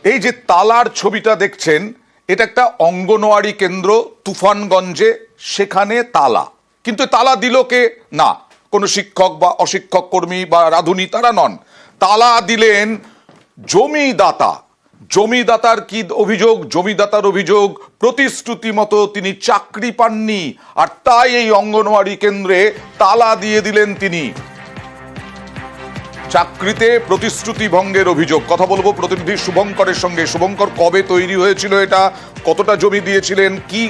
এই যে তালার ছবিটা দেখছেন, এটা একটা অঙ্গনওয়াড়ি কেন্দ্র তুফানগঞ্জে, সেখানে তালা। কিন্তু তালা দিল কে? না কোনো শিক্ষক বা অশিক্ষক কর্মী বা রাঁধুনি, তারা নন। তালা দিলেন জমিদাতা। জমিদাতার কি অভিযোগ? জমিদাতার অভিযোগ প্রতিশ্রুতি মতো তিনি চাকরি পাননি, আর তাই এই অঙ্গনওয়াড়ি কেন্দ্রে তালা দিয়ে দিলেন তিনি। চাকরিতে প্রতিশ্রুতি ভঙ্গের অভিযোগ। কথা বলবো প্রতিনিধি শুভঙ্করের সঙ্গে। শুভঙ্কর, কবে তৈরি হয়েছিল এটা? কতটা জমি দিয়েছিলেন? কি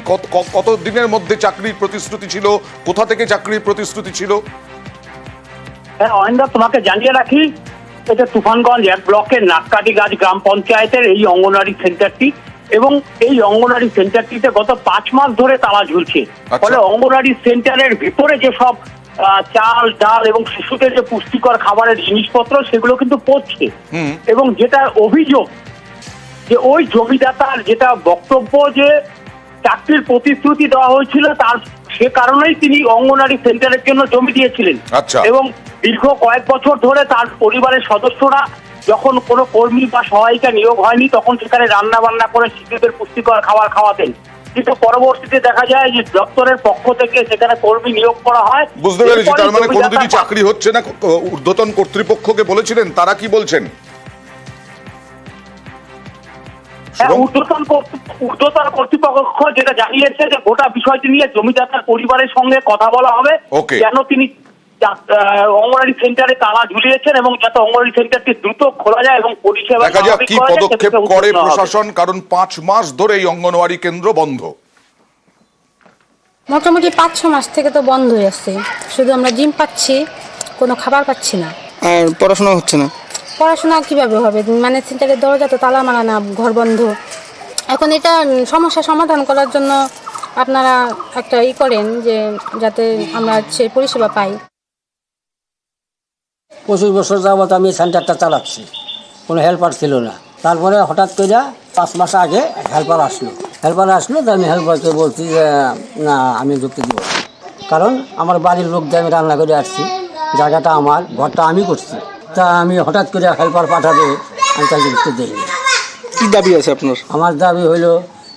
কত দিনের মধ্যে চাকরির প্রতিশ্রুতি ছিল? কোথা থেকে চাকরির প্রতিশ্রুতি ছিল? হ্যাঁ অয়েন্দা, তোমাকে জানিয়ে রাখি, এটা তুফানগঞ্জ 1 ব্লকের নাককাটিগাছ গ্রাম পঞ্চায়েতের এই অঙ্গনওয়াড়ি সেন্টারটি, এবং এই অঙ্গনওয়াড়ি সেন্টারটিতে গত 5 মাস ধরে তালা ঝুলছে। ফলে অঙ্গনওয়াড়ি সেন্টারের ভিতরে যে সব চাল ডাল এবং শিশুদের যে পুষ্টিকর খাবারের জিনিসপত্র, সেগুলো কিন্তু পড়ছে। এবং যেটা অভিযোগ, যে ওই জমিদাতার যেটা বক্তব্য, যে চাকরির প্রতিশ্রুতি দেওয়া হয়েছিল, তার সে কারণেই তিনি অঙ্গনওয়াড়ি সেন্টারের জন্য জমি দিয়েছিলেন। এবং দীর্ঘ কয়েক বছর ধরে তার পরিবারের সদস্যরা যখন কোনো কর্মী বা সহায়িকা নিয়োগ হয়নি, তখন সেখানে রান্না বান্না করে শিশুদের পুষ্টিকর খাবার খাওয়াতেন। কিন্তু পরবর্তীতে দেখা যায় যে দপ্তরের পক্ষ থেকে সেখানে কর্মী নিয়োগ করা হয়। বুঝতে পেরেছি, তার মানে কোনোদিনই চাকরি হচ্ছে না। ঊর্ধ্বতন কর্তৃপক্ষকে বলেছিলেন, তারা কি বলছেন? ঊর্ধ্বতন কর্তৃপক্ষ যেটা জানিয়েছে, যে গোটা বিষয়টি নিয়ে জমিদাতার পরিবারের সঙ্গে কথা বলা হবে, কেন তিনি অঙ্গনওয়াড়ি সেন্টারে তালা ঝুলিয়েছেন, এবং যাতে অঙ্গনওয়াড়ি সেন্টারটি দ্রুত খোলা যায় এবং পরিষেবা দেখা যাক কি পদক্ষেপ করে প্রশাসন, কারণ 5 মাস ধরে এই অঙ্গনওয়াড়ি কেন্দ্র বন্ধ। মোটামুটি 5-6 মাস থেকে তো বন্ধ হয়ে আছে। শুধু আমরা ডিম পাচ্ছি, কোনো খাবার পাচ্ছি না। আর পড়াশোনা হচ্ছে না। পড়াশোনা কিভাবে হবে? মানে সেন্টারের দরজা তো তালা মারা না, ঘর বন্ধ। এখন এটা সমস্যা সমাধান করার জন্য আপনারা একটা করেন, যে যাতে আমরা সেই পরিষেবা পাই। 25 বছর যাবত আমি সেন্টারটা চালাচ্ছি, কোনো হেল্পার ছিল না। তারপরে হঠাৎ করে 5 মাস আগে হেল্পার আসলো, তো আমি হেল্পারকে বলছি যে না, আমি যুক্তি দিব, কারণ আমার বাড়ির লোক দিয়ে আমি রান্না করে আসছি, জায়গাটা আমার, ঘরটা আমি করছি। তা আমি হঠাৎ করে হেল্পার পাঠাবে, আমি তাকে যুক্তি দিইনি। কি দাবি আছে আপনার? আমার দাবি হইলো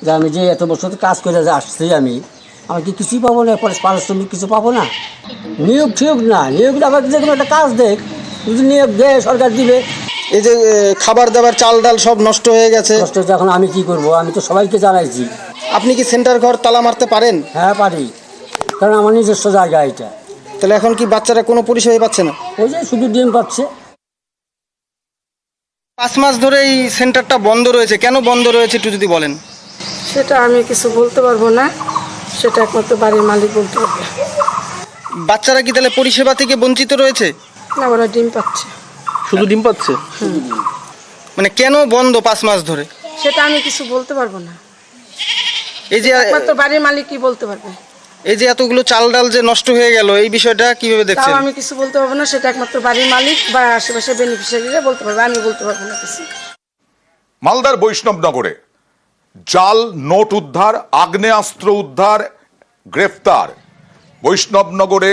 যে আমি যে এত বছর কাজ করে যে আসছি, আমার কি কিছুই পাবো না? পারিশ্রমিক কিছু পাবো না? নিয়োগ ঠিক না, নিয়োগ আবার যে কোনো একটা কাজ দেখ, যদি নিয়োগ দেয় সরকার দিবে। এই যে খাবার দাবার চাল ডাল সব নষ্ট হয়ে গেছে। নষ্ট হচ্ছে, এখন আমি কি করব? আমি তো সবাইকে জানাইছি। আপনি কি সেন্টার ঘর তালা মারতে পারেন? হ্যাঁ পারি, কারণ আমার নিজস্ব জায়গা এটা। তাহলে এখন কি বাচ্চারা কোনো পরিষেবাই পাচ্ছে না? ওই যে শুধু ডিম পাচ্ছে। 5 মাস ধরে এই সেন্টারটা বন্ধ রয়েছে, কেন বন্ধ রয়েছে একটু যদি বলেন। সেটা আমি কিছু বলতে পারবো না, সেটা একমাত্র বাড়ির মালিক বলতে পারবে। বাচ্চারা কি তাহলে পরিষেবা থেকে বঞ্চিত রয়েছে? না, ওরা ডিম পাচ্ছে। শুধু ডিম পাচ্ছে? মানে কেন বন্ধ 5 মাস ধরে? সেটা আমি কিছু বলতে পারবো না, এই যে একমাত্র বাড়ির মালিক কি বলতে পারবে। এই যে এতগুলো চাল ডাল যে নষ্ট হয়ে গেল, এই বিষয়টা কিভাবে দেখছেন? আমি কিছু বলতে পারবো না, সেটা একমাত্র বাড়ির মালিক বা আশেপাশে বেনিফিশিয়ারিরা বলতে পারবে, আমি বলতে পারবো না কিছু। মালদার বৈষ্ণবনগরে জাল নোট উদ্ধার, আগ্নেয়াস্ত্র উদ্ধার, গ্রেফতার। বৈষ্ণবনগরে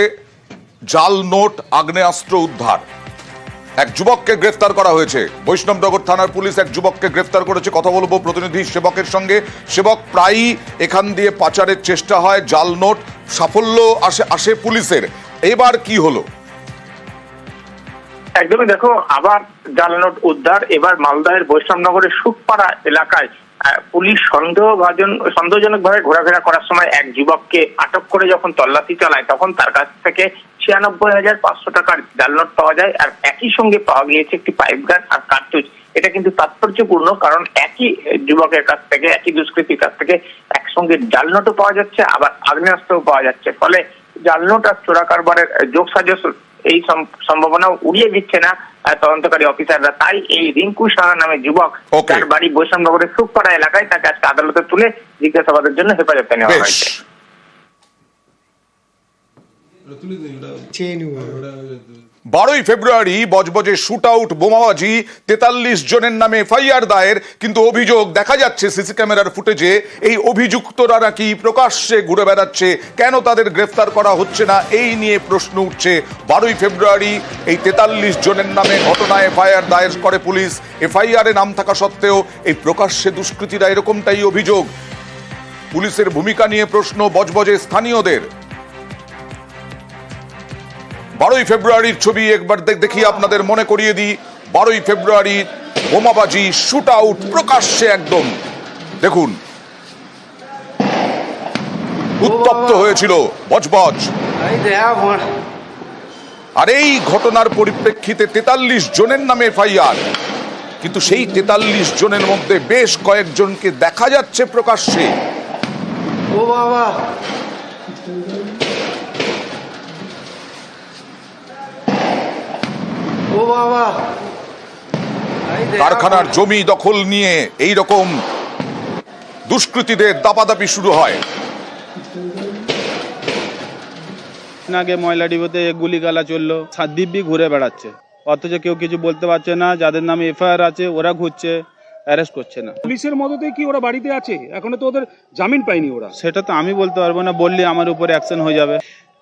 জাল নোট, আগ্নেয়াস্ত্র উদ্ধার। এক যুবককে গ্রেফতার করা হয়েছে। বৈষ্ণবনগর থানার পুলিশ এক যুবককে গ্রেফতার করেছে। কথা বলবো প্রতিনিধি সেবকের সঙ্গে। সেবক, প্রায়ই এখান দিয়ে পাচারের চেষ্টা হয়, জাল নোট, সাফল্য আসে পুলিশের, এবার কি হলো? একদমই, দেখো, আবার জাল নোট উদ্ধার। এবার মালদার বৈষ্ণবনগরের সুখপাড়া এলাকায় পুলিশ সন্দেহজনক ভাবে ঘোরাফেরা করার সময় এক যুবককে আটক করে যখন তল্লাশি চালায়, তখন তার কাছ থেকে 96,500 টাকার জাল নোট পাওয়া যায়। আর একই সঙ্গে পাওয়া গিয়েছে একটি পাইপ গান আর কার্তুজ। এটা কিন্তু তাৎপর্যপূর্ণ, কারণ একই যুবকের কাছ থেকে, একই দুষ্কৃতীর কাছ থেকে একসঙ্গে জাল নোটও পাওয়া যাচ্ছে, আবার আগ্নেয়াস্ত্রও পাওয়া যাচ্ছে। ফলে জাল নোট আর চোরা কারবারের যোগসাজশ, এই সম্ভাবনা উড়িয়ে দিচ্ছে না তদন্তকারী অফিসাররা। তাই এই রিঙ্কু সাহা নামে যুবক, তার বাড়ি বৈষ্ণবনগরের সুখপাড়া এলাকায়, তাকে আজকে আদালতে তুলে জিজ্ঞাসাবাদের জন্য হেফাজতে নেওয়া হয়েছে। 12ই ফেব্রুয়ারি বজবজে শুট আউট, বোমাবাজি, 43 জনের নামে এফআইআর দায়ের। কিন্তু অভিযোগ দেখা যাচ্ছে সিসি ক্যামেরার ফুটেজে এই অভিযুক্তরা নাকি প্রকাশ্যে ঘুরে বেড়াচ্ছে। কেন তাদের গ্রেফতার করা হচ্ছে না, এই নিয়ে প্রশ্ন উঠছে। 12ই ফেব্রুয়ারি এই 43 জনের নামে ঘটনায় এফআইআর দায়ের করে পুলিশ। এফআইআরে নাম থাকা সত্ত্বেও এই প্রকাশ্যে দুষ্কৃতীরা, এরকমটাই অভিযোগ। পুলিশের ভূমিকা নিয়ে প্রশ্ন বজবজে স্থানীয়দের। 12ই ফেব্রুয়ারির ছবি একবার দেখি, আপনাদের মনে করিয়ে দিই। 12ই ফেব্রুয়ারি বোমাবাজি, শুট আউট, প্রকাশ্যে একদম দেখুন উত্তপ্ত হয়েছিল বজবজ। আর এই ঘটনার পরিপ্রেক্ষিতে 43 জনের নামে এফআইআর। কিন্তু সেই 43 জনের মধ্যে বেশ কয়েকজনকে দেখা যাচ্ছে প্রকাশ্যে। ও বাবা, ও বাবা, কারখানার জমি দখল নিয়ে এই রকম দুষ্কৃতীদের দাপাদাপি শুরু হয়। আগে ময়লা ডিপোতে গুলিগালা চললো, দিব্যি ঘুরে বেড়াচ্ছে, অথচ কেউ কিছু বলতে পারছে না। যাদের নামে এফআইআর আছে ওরা ঘুরছে, অ্যারেস্ট করছে না। পুলিশের মদতে কি ওরা বাড়িতে আছে? এখনো তো ওদের জামিন পায়নি ওরা। সেটা তো আমি বলতে পারবো না, বললে আমার উপরে অ্যাকশন হয়ে যাবে।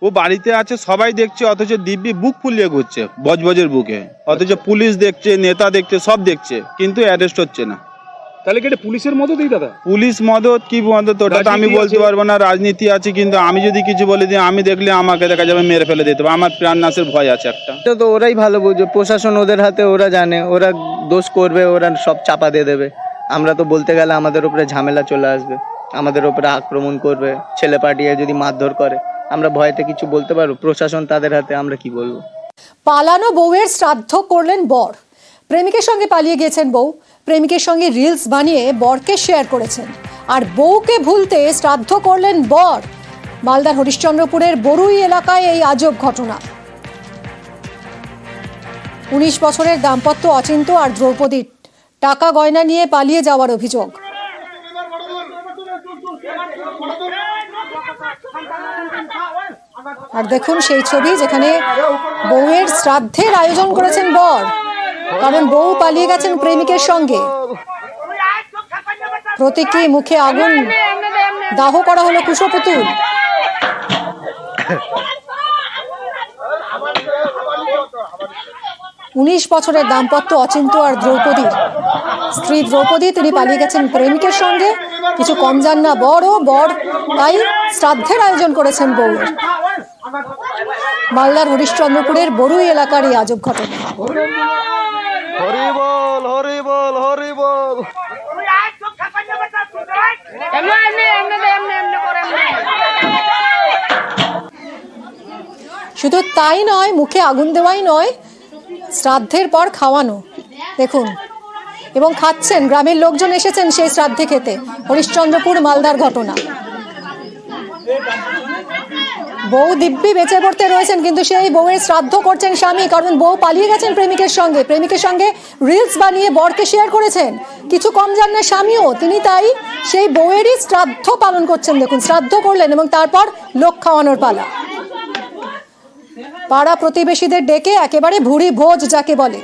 ও বাড়িতে আছে, সবাই দেখছে, অথচ দিব্যি বুক ফুলিয়ে ঘুরছে বজবজের বুকে। অথচ পুলিশ দেখছে, নেতা দেখছে, সব দেখছে, কিন্তু অ্যারেস্ট হচ্ছে না। তাহলে কি এটা পুলিশের মদতেই দাদা? পুলিশ মদত কি মদত ওটা তো আমি বলতে পারবো না, রাজনীতি আছে। কিন্তু আমি যদি কিছু বলে দিই, আমি দেখলে আমাকে দেখা যাবে মেরে ফেলে দিতে হবে, আমার প্রাণ নাশের ভয় আছে একটা। এটা তো ওরাই ভালো বুঝবে, প্রশাসন ওদের হাতে, ওরা জানে, ওরা দোষ করবে, ওরা সব চাপা দিয়ে দেবে। আমরা তো বলতে গেলে আমাদের উপরে ঝামেলা চলে আসবে, আমাদের উপরে আক্রমণ করবে, ছেলে পাঠিয়ে যদি মারধর করে, আমরা ভয়তে কিছু বলতে পারবো? প্রশাসন তাদের হাতে, আমরা কি বলবো? পালানো বউয়ের শ্রাদ্ধ করলেন বর। প্রেমিকের সঙ্গে পালিয়ে গিয়েছেন বউ, প্রেমিকের সঙ্গে রিলস বানিয়ে বরকে শেয়ার করেছেন, আর বউকে ভুলতে শ্রাদ্ধ করলেন বর। মালদার হরিশ্চন্দ্রপুরের বরুই এলাকায় এই আজব ঘটনা। 19 বছরের দাম্পত্য অচিন্ত আর দ্রৌপদীর টাকা গয়না নিয়ে পালিয়ে যাওয়ার অভিযোগ। আর দেখুন সেই ছবি, যেখানে বউয়ের শ্রাদ্ধের আয়োজন করেছেন বর, কারণ বউ পালিয়ে গেছেন প্রেমিকের সঙ্গে। প্রতীকী মুখে আগুন, দাহ করা হলো কুশপুতুল। 19 বছরের দাম্পত্য অচিন্ত আর দ্রৌপদীর। স্ত্রী দ্রৌপদী, তিনি পালিয়ে গেছেন প্রেমিকের সঙ্গে। কিছু কম যান না বড় বর, তাই শ্রাদ্ধের আয়োজন করেছেন বউয়ের। মালদার হরিশ্চন্দ্রপুরের বরুই এলাকার এই আজব ঘটনা। হরি বল, হরি বল, হরি বল। শুধু তাই নয়, মুখে আগুন দেওয়াই নয়, শ্রাদ্ধের পর খাওয়ানো দেখুন, এবং খাচ্ছেন। গ্রামের লোকজন এসেছেন সেই শ্রাদ্ধে খেতে। হরিশ্চন্দ্রপুর মালদার ঘটনা। বউ দিব্যি বেঁচে পড়তে রয়েছেন, কিন্তু সেই বউয়ের শ্রাদ্ধ করছেন স্বামী, কারণ বউ পালিয়ে গেছেন প্রেমিকের সঙ্গে। প্রেমিকের সঙ্গে রিলস বানিয়ে বরকে শেয়ার করেছেন। কিছু কম যান না স্বামীও, তিনি তাই সেই বউয়েরই শ্রাদ্ধ পালন করছেন। দেখুন, শ্রাদ্ধ করলেন এবং তারপর লোক খাওয়ানোর পালা। পাড়া প্রতিবেশীদের ডেকে একেবারে ভুরি ভোজ যাকে বলে।